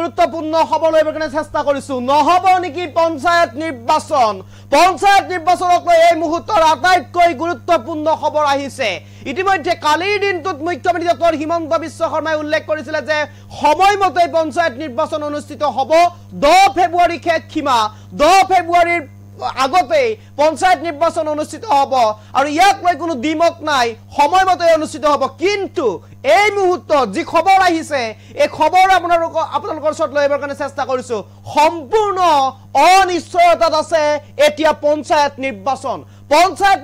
গুৰুত্বপূৰ্ণ খবৰ লৈ কাৰণে চেষ্টা কৰিছো নহব নেকি পঞ্চায়ত নিৰ্বাচনক লৈ এই মুহূৰ্তৰ আটাইতকৈ গুৰুত্বপূৰ্ণ খবৰ আহিছে ইতিমধ্যে কালিৰ দিনটোত মুখ্যমন্ত্ৰী ডক্টৰ হিমন্ত বিশ্ব শৰ্মাই উল্লেখ কৰিছিল যে সময়মতে পঞ্চায়ত নিৰ্বাচন অনুষ্ঠিত হ'ব 10 ফেব্ৰুৱাৰী শেষ সীমা 10 ফেব্ৰুৱাৰীৰ আগতে পঞ্চায়ত নিৰ্বাচন অনুষ্ঠিত হ'ব আৰু ইয়াক লৈ কোনো দ্বিমত নাই সময়মতে অনুষ্ঠিত হ'ব কিন্তু এই মুহূৰ্তত যি খবৰ আহিছে এই খবৰ আপোনালোকৰ ওচৰত লৈ আহিবৰ কাৰণে চেষ্টা কৰিছো সম্পূৰ্ণ অনিশ্চয়তাত আছে এতিয়া পঞ্চায়ত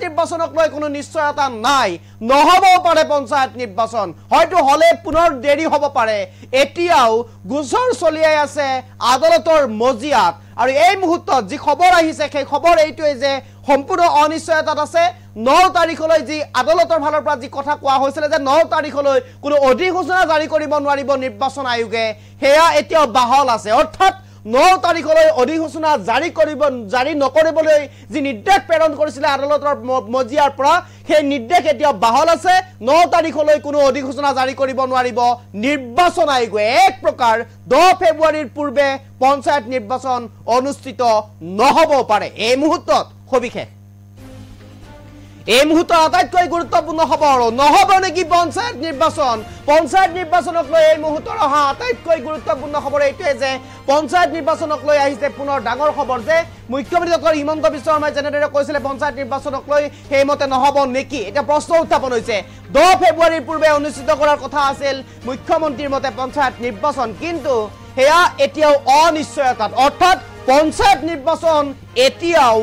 নিৰ্বাচনক লৈ কোনো নিশ্চয়তা নাই নহব পাৰে পঞ্চায়ত নিৰ্বাচন হয়তো হলে পুনৰ দেৰি হ'ব পাৰে এতিয়াও গোচৰ চলিয়াই আছে আদালতৰ মজিয়াত আৰু এই মুহূৰ্তত যি খবৰ আহিছে সেই খবৰ এইটোৱে যে সম্পূৰ্ণ অনিশ্চয়তাত আছে 9 তাৰিখলৈ যি আদালতৰ ফালৰ পৰা যি কথা কোৱা হৈছিল যে 9 তাৰিখলৈ কোনো অধিসূচনা জাৰি কৰিব নোৱাৰিব নিৰ্বাচন আয়োগে হেয়া এতিয়াও বাহল আছে অৰ্থাৎ 9 তাৰিখলৈ অধিসূচনা জাৰি নকৰিবলৈ যি নিৰ্দেশ প্ৰেৰণ কৰিছিল আদালতৰ মজিয়াৰ পৰা সেই নিৰ্দেশ এতিয়া বাহল আছে 9 তাৰিখলৈ কোনো অধিসূচনা জাৰি কৰিব নোৱাৰিব নিৰ্বাচন আয়োগে এক প্ৰকাৰ 10 ফেব্ৰুৱাৰীৰ পূৰ্বে পঞ্চায়ত নিৰ্বাচন অনুষ্ঠিত নহব পাৰে এই মুহূৰ্তত সবিশেষ এই মুহূৰ্তৰ আটাইতকৈ গুৰুত্বপূৰ্ণ খবৰ নহব নেকি পঞ্চায়ত নিৰ্বাচনক লৈ এই মুহূৰ্তৰ অহা আটাইতকৈ গুৰুত্বপূৰ্ণ খবৰ এইটোৱে যে পঞ্চায়ত নিৰ্বাচনক লৈ আহিছে পুনৰ ডাঙৰ খবৰ যে মুখ্যমন্ত্ৰী ডক্টৰ হিমন্ত বিশ্ব শৰ্মাই যেনেদৰে কৈছিল পঞ্চায়ত নিৰ্বাচনক লৈ সেইমতে নহব নেকি এটা প্ৰশ্ন উত্থাপন হৈছে 10 ফেব্ৰুৱাৰীৰ পূৰ্বে অনুষ্ঠিত কৰাৰ কথা আছিল মুখ্যমন্ত্ৰীৰ মতে পঞ্চায়ত নিৰ্বাচন কিন্তু হেয়া এতিয়াও অনিশ্চয়তাত অৰ্থাৎ পঞ্চায়ত নিৰ্বাচন এতিয়াও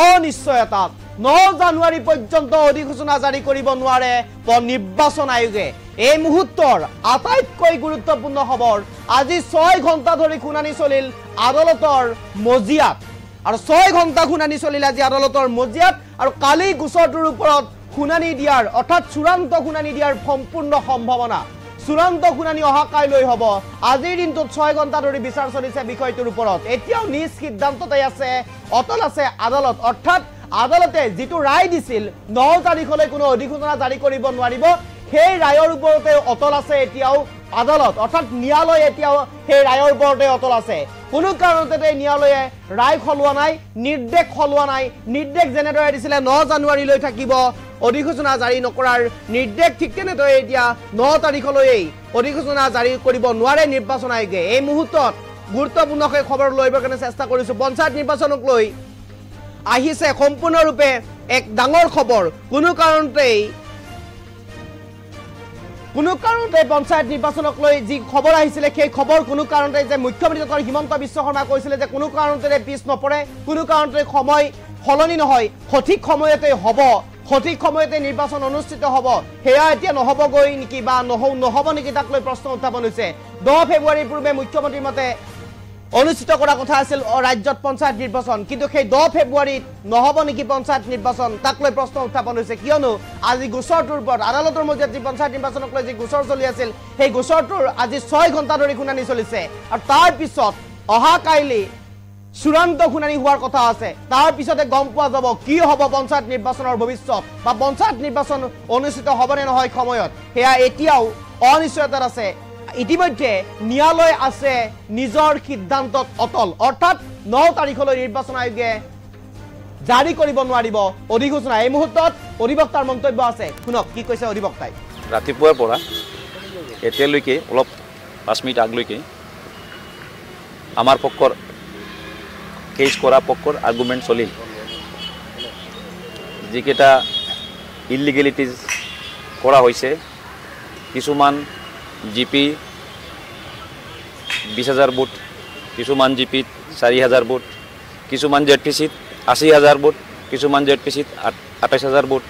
অনিশ্চয়তাত 9 জানুৱাৰী পৰ্যন্ত অধিসূচনা জাৰি কৰিব নোৱাৰে নিৰ্বাচন আয়োগে এই মুহূৰ্তৰ আটাইতকৈ গুৰুত্বপূৰ্ণ খবৰ আজি 6 ঘণ্টা ধৰি শুনানি চলিল আদালতৰ মজিয়াত আৰু 6 ঘণ্টা শুনানি চলিল আজি আদালতৰ মজিয়াত আৰু কালি গোচৰটোৰ ওপৰত শুনানি দিয়াৰ অৰ্থাৎ চূড়ান্ত শুনানি দিয়াৰ সম্পূৰ্ণ সম্ভাৱনা চূড়ান্ত শুনানি অহা কাইলৈ হ'ব আজিৰ দিনটোত 6 ঘণ্টা ধৰি বিচাৰ চলিছে বিষয়টোৰ ওপৰত এতিয়াও নিজ সিদ্ধান্ততে আছে অটল আছে আদালত অৰ্থাৎ আদালতে যেটো ৰায় দিছিল 9 তাৰিখলৈ কোনো অধিসূচনা জাৰি কৰিব নোৱাৰিব সেই ৰায়ৰ ওপৰতে অটল আছে এতিয়াও আদালত অৰ্থাৎ ন্যায়ালয় এতিয়াও সেই ৰায়ৰ ওপৰতে অটল আছে কোনো কাৰণতে ন্যায়ালয়ে ৰায় খলোৱা নাই নিৰ্দেশ খলোৱা নাই নিৰ্দেশ যেনেদৰে দিছিলে 9 জানুৱাৰীলৈ থাকিব অধিসূচনা জাৰি নকৰাৰ নিৰ্দেশ ঠিক তেনেদৰে এতিয়া 9 তাৰিখলৈ অধিসূচনা জাৰি কৰিব নোৱাৰে নিৰ্বাচন আয়োগে এই মুহূৰ্তত গুৰুত্বপূৰ্ণ খবৰ লৈবৰ কাৰণে চেষ্টা কৰিছো পঞ্চায়ত নিৰ্বাচনক লৈ আহিছে সম্পূৰ্ণৰূপে এক ডাঙৰ খবৰ কোনো কাৰণতে পঞ্চায়ত নিৰ্বাচনক লৈ যি খবৰ আহিছিল সেই খবৰ কোনো কাৰণতে যে মুখ্যমন্ত্ৰী ডক্টৰ হিমন্ত বিশ্ব শৰ্মা কৈছিল যে কোনো কাৰণতে পিছ নপৰে কোনো কাৰণতে সময় সলনি নহয় সঠিক সময়তে হ'ব সঠিক সময়তে নিৰ্বাচন অনুষ্ঠিত হ'ব হেয়া এতিয়া নহবগৈ নেকি বা নহব নেকি তাক লৈ প্ৰশ্ন উত্থাপন হৈছে 10 ফেব্ৰুৱাৰীৰ পূৰ্বে মুখ্যমন্ত্ৰীৰ মতে অনুষ্ঠিত কৰা কথা আছিল ৰাজ্যত পঞ্চায়ত নিৰ্বাচন কিন্তু সেই 10 ফেব্ৰুৱাৰীত নহব নেকি পঞ্চায়ত নিৰ্বাচন তাক লৈ প্ৰশ্ন উত্থাপন হৈছে কিয়নো আজি গোচৰটোৰ ওপৰত আদালতৰ মজিয়াত যি পঞ্চায়ত নিৰ্বাচনক লৈ যি গোচৰ চলি আছিল সেই গোচৰটোৰ আজি 6 ঘণ্টা ধৰি শুনানি চলিছে আৰু তাৰ পিছত অহা কাইলৈ চূড়ান্ত শুনানি হোৱাৰ কথা আছে তাৰ পিছতে গম পোৱা যাব কি হ'ব পঞ্চায়ত নিৰ্বাচনৰ ভৱিষ্যত বা পঞ্চায়ত নিৰ্বাচন অনুষ্ঠিত হ'ব নে নহয় সময়ত হেয়া এতিয়াও অনিশ্চয়তাত আছে ইতিমধ্যে ন্যায়ালয় আছে নিজৰ সিদ্ধান্তত অটল অৰ্থাৎ 9 তাৰিখলৈ নিৰ্বাচন আয়োগে জাৰি কৰিব নোৱাৰিব অধিসূচনা এই মুহূৰ্তত অধিবক্তাৰ মন্তব্য আছে শুনক কি কৈছে অধিবক্তাই ৰাতিপুৱাৰ পৰা এতিয়ালৈকে অলপ 5 মিনিট আগলৈকে আমাৰ পক্ষৰ কেছ কৰা পক্ষৰ আৰ্গুমেণ্ট চলিল যিকেইটা ইলিগেলিটিজ কৰা হৈছে কিছুমান জিপি 20,000 ভোট কিছুমান জিপিত 4,000 ভোট কিছুমান জেডপিচিত 80,000 ভোট কিছুমান জেডপিচিত 28,000 ভোট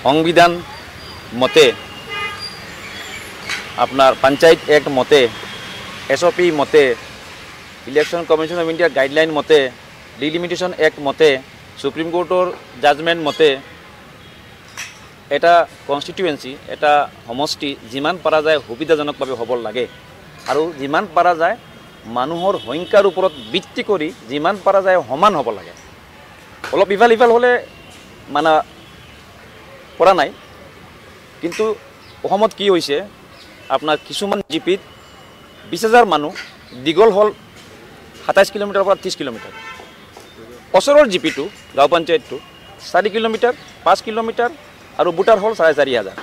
সংবিধান মতে আপনার পঞ্চায়েত এক্ট মতে SOP মতে ইলেকশন কমিশন অফ ইন্ডিয়ার গাইডলাইন মতে ডিলিমিটেশন এক্ট মতে সুপ্রিম কোর্টর জাজমেন্ট মতে এটা কনস্টিটুয়েন্সি এটা সমষ্টি যিমান পাৰা যায় সুবিধাজনকভাৱে হ'ব লাগে আৰু যিমান পাৰা যায় মানুহৰ সংখ্যাৰ ওপৰত ভিত্তি কৰি যিমান পাৰা যায় সমান হ'ব লাগে অলপ ইফাল ইফাল হ'লে মানে পৰা নাই কিন্তু অসমত কি হৈছে আপোনাৰ কিছুমান জিপিত 20,000 মানুহ দীঘল হ'ল 27 কিলোমিটাৰৰ পৰা 30 কিলোমিটাৰ। ওচৰৰ জিপিটো গাঁও পঞ্চায়তটো 4 কিলোমিটাৰ 5 কিলোমিটাৰ আৰু বুটাৰ হ'ল 4,500।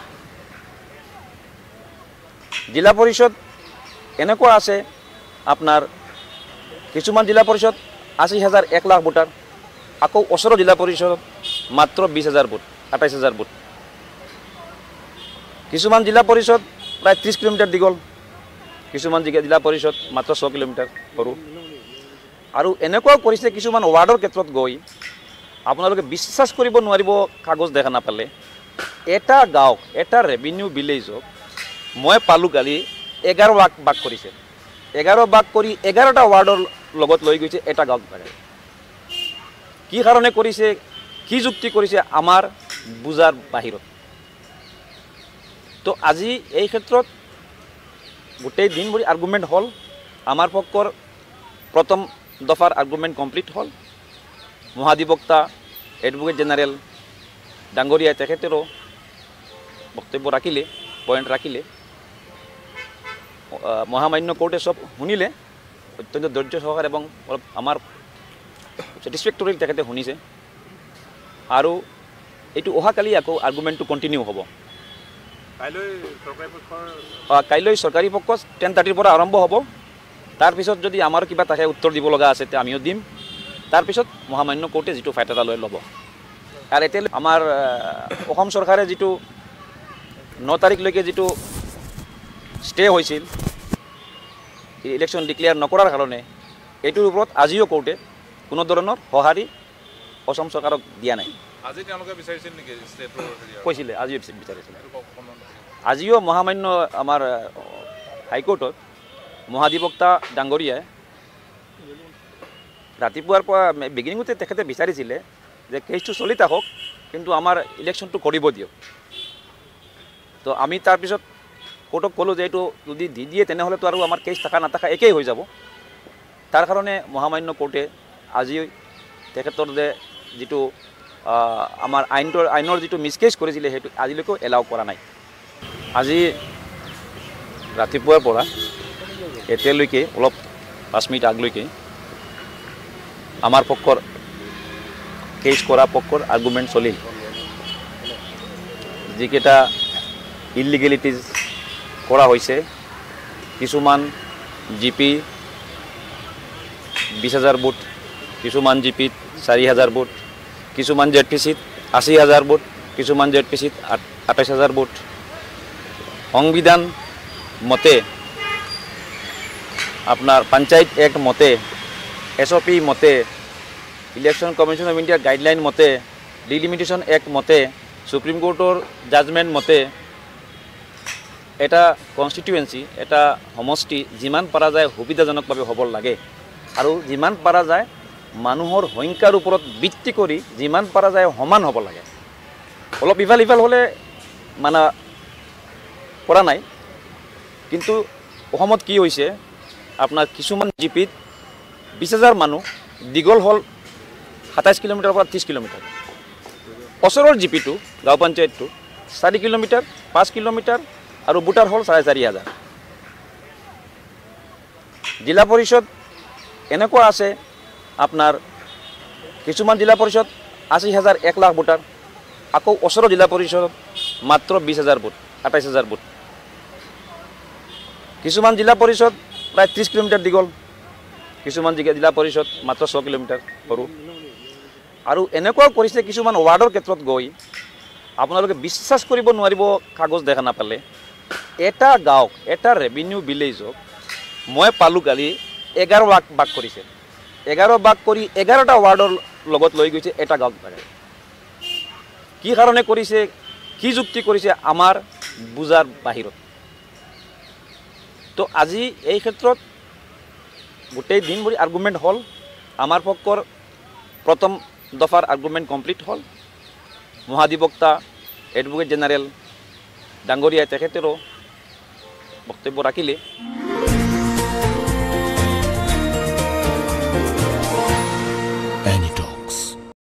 জিলা পৰিষদ এনেকুৱা আছে আপোনাৰ কিছুমান জিলা পৰিষদ 80,000 1 লাখ ভোটাৰ, আকৌ ওচৰৰ জিলা পৰিষদত মাত্ৰ 20,000 ভোট 28,000 ভোট। কিছুমান জিলা পৰিষদ প্ৰায় 30 কিলোমিটাৰ দীঘল, কিছুমান জিলা পৰিষদ মাত্ৰ 6 কিলোমিটাৰ সৰু। আৰু এনেকুৱাও কৰিছে কিছুমান ৱাৰ্ডৰ ক্ষেত্ৰত গৈ আপোনালোকে বিশ্বাস কৰিব নোৱাৰিব, কাগজ দেখা নাপালে এটা গাঁৱক এটা ৰেভিনিউ ভিলেজক মই পালোঁ কালি 11 ভাগ কৰিছে। 11 ভাগ কৰি 11টা ৱাৰ্ডৰ লগত লৈ গৈছে এটা গাঁৱক ভাগে। কি কাৰণে কৰিছে, কি যুক্তি কৰিছে, আমাৰ বুজাৰ বাহিৰত। তো আজি এই ক্ষেত্ৰত গোটেই দিনভৰি আৰ্গুমেণ্ট হ'ল। আমাৰ পক্ষৰ প্ৰথম দফাৰ আৰ্গুমেণ্ট কমপ্লিট হ'ল। মহাধিবক্তা এডভোকেট জেনেৰেল ডাঙৰীয়াই তেখেতেৰো বক্তব্য ৰাখিলে, পইণ্ট ৰাখিলে। মহামান্য কোৰ্টে সব শুনিলে অত্যন্ত ধৈৰ্য সহকাৰে এবং অলপ আমাৰ ছেটিছফেক্টৰী তেখেতে শুনিছে। আৰু এইটো অহাকালি আকৌ আৰ্গুমেণ্টটো কণ্টিনিউ হ'ব। কাইলৈ চৰকাৰী পক্ষ 10:30 পৰা আৰম্ভ হ'ব। তাৰপিছত যদি আমাৰ কিবা তাকে উত্তৰ দিব লগা আছে তেতিয়া আমিও দিম। তাৰপিছত মহামান্য কোৰ্টে যিটো ফাইট এটা লৈ ল'ব। আৰু এতিয়া আমাৰ অসম চৰকাৰে যিটো 9 তাৰিখলৈকে যিটো ষ্টে হৈছিল ইলেকশ্যন ডিক্লেয়াৰ নকৰাৰ কাৰণে, এইটোৰ ওপৰত আজিও কোৰ্টে কোনো ধৰণৰ সঁহাৰি অসম চৰকাৰক দিয়া নাই। আজি তেওঁলোকে বিচাৰিছিল নেকি ষ্টেটৰ কৈছিলে, আজিও বিচাৰিছিলে। আজিও মহামান্য আমাৰ হাইকোৰ্টত মহাধিবক্তা ডাঙৰীয়াই ৰাতিপুৱাৰ পৰা বিগিনিঙতে তেখেতে বিচাৰিছিলে যে কেছটো চলি থাকক, কিন্তু আমাৰ ইলেকশ্যনটো কৰিব দিয়ক। তো আমি তাৰপিছত কোৰ্টক ক'লোঁ যে এইটো যদি দি দিয়ে তেনেহ'লেতো আৰু আমাৰ কেছ থকা নাথাকা একেই হৈ যাব। তাৰ কাৰণে মহামান্য কোৰ্টে আজি তেখেতৰ যে যিটো আমাৰ আইনৰ যিটো মিছকেছ কৰিছিলে সেইটো আজিলৈকেও এলাউ কৰা নাই। আজি ৰাতিপুৱাৰ পৰা এতিয়ালৈকে অলপ 5 মিনিট আগলৈকে আমাৰ পক্ষৰ কেছ কৰা পক্ষৰ আৰ্গুমেণ্ট চলিল। যিকেইটা ইলিগেলিটিজ কৰা হৈছে, কিছুমান জিপি 20,000 ভোট, কিছুমান জিপিত 4,000 ভোট, কিছুমান জেডপিচিত 80,000 ভোট, কিছুমান জেডপিচিত 28,000 ভোট। সংবিধান মতে আপোনাৰ পঞ্চায়ত এক্ট মতে, SOP মতে, ইলেকশ্যন কমিশ্যন অফ ইণ্ডিয়াৰ গাইডলাইন মতে, ডিলিমিটেশ্যন এক্ট মতে, সুপ্ৰিম কোৰ্টৰ জাজমেণ্ট মতে এটা কনষ্টিটুৱেঞ্চি, এটা সমষ্টি যিমান পৰা যায় সুবিধাজনকভাৱে হ'ব লাগে আৰু যিমান পৰা যায় মানুহৰ সংখ্যাৰ ওপৰত ভিত্তি কৰি যিমান পৰা যায় সমান হ'ব লাগে। অলপ ইফাল সিফাল হ'লে মানে কৰা নাই। কিন্তু অসমত কি হৈছে, আপোনাৰ কিছুমান জিপিত 20,000 মানুহ দীঘল হ'ল 27 কিলোমিটাৰৰ পৰা 30 কিলোমিটাৰ। ওচৰৰ জিপিটো গাঁও পঞ্চায়তটো 4 কিলোমিটাৰ 5 কিলোমিটাৰ আৰু বুটাৰ হ'ল 4,500। জিলা পৰিষদ এনেকুৱা আছে আপোনাৰ কিছুমান জিলা পৰিষদ 80,000 1 লাখ ভোটাৰ, আকৌ ওচৰৰ জিলা পৰিষদত মাত্ৰ 20,000 ভোট 28,000 ভোট। কিছুমান জিলা পৰিষদ প্ৰায় 30 কিলোমিটাৰ দীঘল, কিছুমান জিলা পৰিষদ মাত্ৰ 6 কিলোমিটাৰ সৰু। আৰু এনেকুৱাও কৰিছে কিছুমান ৱাৰ্ডৰ ক্ষেত্ৰত গৈ আপোনালোকে বিশ্বাস কৰিব নোৱাৰিব, কাগজ দেখা নাপালে এটা গাঁৱক এটা ৰেভিনিউ ভিলেজক মই পালোঁ কালি 11 ভাগ কৰিছে। 11 ভাগ কৰি 11টা ৱাৰ্ডৰ লগত লৈ গৈছে এটা গাঁৱক ভাগে। কি কাৰণে কৰিছে, কি যুক্তি কৰিছে, আমাৰ বুজাৰ বাহিৰত। তো আজি এই ক্ষেত্ৰত গোটেই দিনভৰি আৰ্গুমেণ্ট হ'ল। আমাৰ পক্ষৰ প্ৰথম দফাৰ আৰ্গুমেণ্ট কমপ্লিট হ'ল। মহাধিবক্তা এডভোকেট জেনেৰেল ডাঙৰীয়াই তেখেতেৰো বক্তব্য ৰাখিলে।